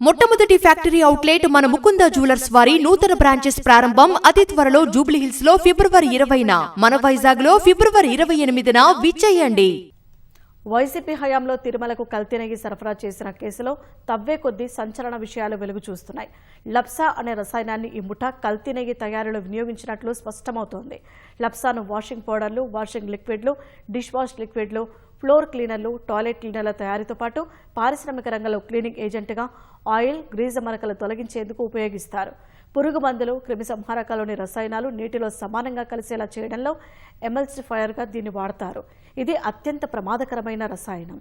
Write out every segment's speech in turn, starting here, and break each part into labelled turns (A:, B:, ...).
A: మొట్టమొదటి factory outlet మన Mukunda jewellers వారి నూతన బ్రాంచెస్ ప్రారంభం అతి త్వరలో జూబ్లీహిల్స్ లో ఫిబ్రవరి 20న, మన వైజాగ్ లో ఫిబ్రవరి 28న విచ్చేయండి.
B: వైసీపీ హయాంలో తిరుమలకు కల్తీ నెయ్యి సరఫరా చేసిన కేసులో తవ్వే కొద్దీ సంచలన విషయాలు వెలుగు చూస్తున్నాయి. లప్సా అనే రసాయనాన్ని ఈ ముఠా కల్తీ నెయ్యి తయారీలో వినియోగించినట్లు స్పష్టమవుతోంది. లప్సాను వాషింగ్ పౌడర్లు, వాషింగ్ లిక్విడ్లు, డిష్ వాష్ లిక్విడ్లు, ఫ్లోర్ క్లీనర్లు, టాయిలెట్ క్లీనర్ల తయారీతో పాటు పారిశ్రామిక రంగంలో క్లీనింగ్ ఏజెంట్గా ఆయిల్, గ్రీజు మరకలు తొలగించేందుకు ఉపయోగిస్తారు. పురుగు మందులు, క్రిమి సంహారకాలోని రసాయనాలు నీటిలో సమానంగా కలిసేలా చేయడంలో ఎమల్సిఫైయర్గా దీన్ని వాడతారు. ఇది అత్యంత ప్రమాదకరమైన రసాయనం.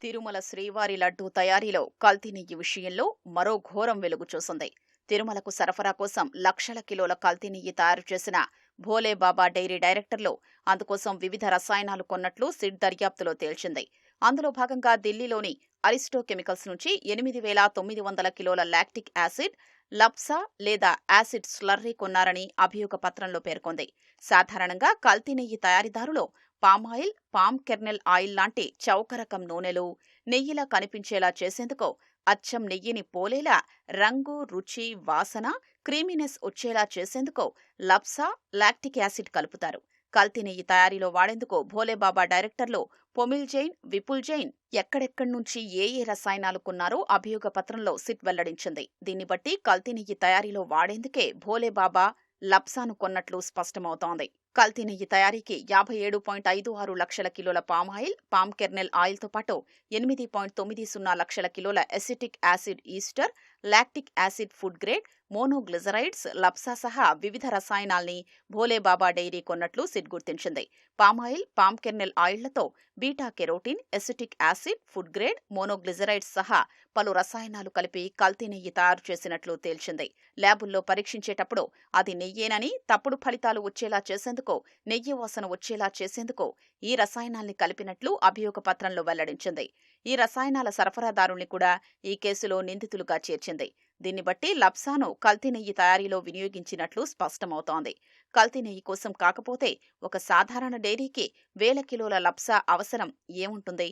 C: తిరుమల శ్రీవారి లడ్డూ తయారీలో కల్తీ నెయ్యి విషయంలో మరో ఘోరం వెలుగు చూసింది. తిరుమలకు సరఫరా కోసం లక్షల కిలోల కల్తీ నెయ్యి తయారు చేసిన భోలేబాబా డైరీ డైరెక్టర్లు అందుకోసం వివిధ రసాయనాలు కొన్నట్లు సిట్ దర్యాప్తులో తేల్చింది. అందులో భాగంగా ఢిల్లీలోని అరిస్టో కెమికల్స్ నుంచి 8,900 కిలోల లాక్టిక్ యాసిడ్, లప్సా లేదా యాసిడ్ స్లర్రీ కొన్నారని అభియోగ పత్రంలో పేర్కొంది. సాధారణంగా కల్తీ నెయ్యి తయారీదారులో పామాయిల్, పామ్ కెర్నెల్ ఆయిల్ లాంటి చౌకరకం నూనెలు నెయ్యిలా కనిపించేలా చేసేందుకు అచ్చం నెయ్యిని పోలేలా రంగు, రుచి, వాసన, క్రీమీనెస్ వచ్చేలా చేసేందుకు లప్సా, లాక్టిక్ యాసిడ్ కలుపుతారు. కల్తీ నెయ్యి తయారీలో వాడేందుకు భోలేబాబా డైరెక్టర్లు పొమిల్ జైన్, విపుల్ జైన్ ఎక్కడెక్కడి నుంచి ఏ రసాయనాలు కొన్నారో అభియోగ పత్రంలో సిట్ వెల్లడించింది. దీన్ని బట్టి కల్తీ నెయ్యి తయారీలో వాడేందుకే భోలేబాబా లప్సాను కొన్నట్లు స్పష్టమవుతోంది. కల్తీ నెయ్యి తయారీకి 57.56 లక్షల కిలోల పామాయిల్, పామ్ కెర్నెల్ ఆయిల్తో పాటు 8.90 లక్షల కిలోల acetic acid ester, lactic acid food grade, monoglycerides, లప్సా సహా వివిధ రసాయనాల్ని భోలేబాబా డైరీ కొన్నట్లు సిట్ గుర్తించింది. పామాయిల్, పామ్ కెర్నెల్ ఆయిళ్లతో beta carotene, acetic acid, food grade, monoglycerides సహా పలు రసాయనాలు కలిపి కల్తీ నెయ్యి తయారు చేసినట్లు తేల్చింది. ల్యాబుల్లో పరీక్షించేటప్పుడు అది నెయ్యేనని, తప్పుడు ఫలితాలు వచ్చేలా చేసేందుకు, నెయ్యి వాసన వచ్చేలా చేసేందుకు ఈ రసాయనాల్ని కలిపినట్లు అభియోగ పత్రంలో వెల్లడించింది. ఈ రసాయనాల సరఫరాదారుల్ని కూడా ఈ కేసులో నిందితులుగా చేర్చింది. దీన్ని బట్టి లప్సాను కల్తీ నెయ్యి తయారీలో వినియోగించినట్లు స్పష్టమవుతోంది. కల్తీ నెయ్యి కోసం కాకపోతే ఒక సాధారణ డైరీకి 1000 కిలోల లప్సా అవసరం ఏముంటుంది?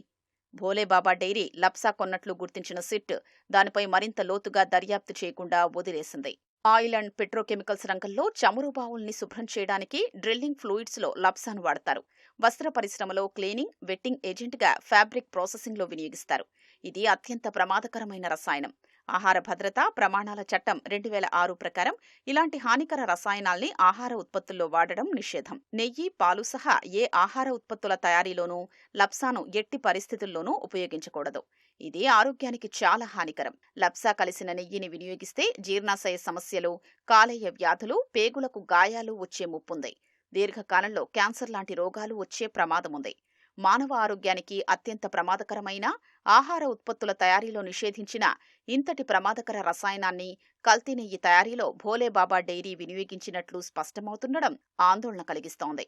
C: భోలేబాబా డైరీ లప్సా కొన్నట్లు గుర్తించిన సిట్ దానిపై మరింత లోతుగా దర్యాప్తు చేయకుండా వదిలేసింది. ఆయిల్ అండ్ పెట్రోకెమికల్స్ రంగంలో చమురు బావుల్ని శుభ్రం చేయడానికి డ్రిల్లింగ్ ఫ్లూయిడ్స్లో లప్సాను వాడతారు. వస్త్ర పరిశ్రమలో క్లీనింగ్, వెట్టింగ్ ఏజెంట్గా ఫ్యాబ్రిక్ ప్రాసెసింగ్లో వినియోగిస్తారు. ఇది అత్యంత ప్రమాదకరమైన రసాయనం. ఆహార భద్రతా ప్రమాణాల చట్టం 2006 ప్రకారం ఇలాంటి హానికర రసాయనాల్ని ఆహార ఉత్పత్తుల్లో వాడడం నిషేధం. నెయ్యి, పాలు సహా ఏ ఆహార ఉత్పత్తుల తయారీలోనూ లప్సాను ఎట్టి పరిస్థితుల్లోనూ ఉపయోగించకూడదు. ఇది ఆరోగ్యానికి చాలా హానికరం. లప్సా కలిసిన నెయ్యిని వినియోగిస్తే జీర్ణాశయ సమస్యలు, కాలేయ వ్యాధులు, పేగులకు గాయాలు వచ్చే ముప్పుంది. దీర్ఘకాలంలో క్యాన్సర్ లాంటి రోగాలు వచ్చే ప్రమాదముంది. మానవ ఆరోగ్యానికి అత్యంత ప్రమాదకరమైన ఆహార ఉత్పత్తుల తయారీలో నిషేధించిన ఇంతటి ప్రమాదకర రసాయనాన్ని కల్తీ నెయ్యి తయారీలో భోలేబాబా డైరీ వినియోగించినట్లు స్పష్టమవుతుండడం ఆందోళన కలిగిస్తోంది.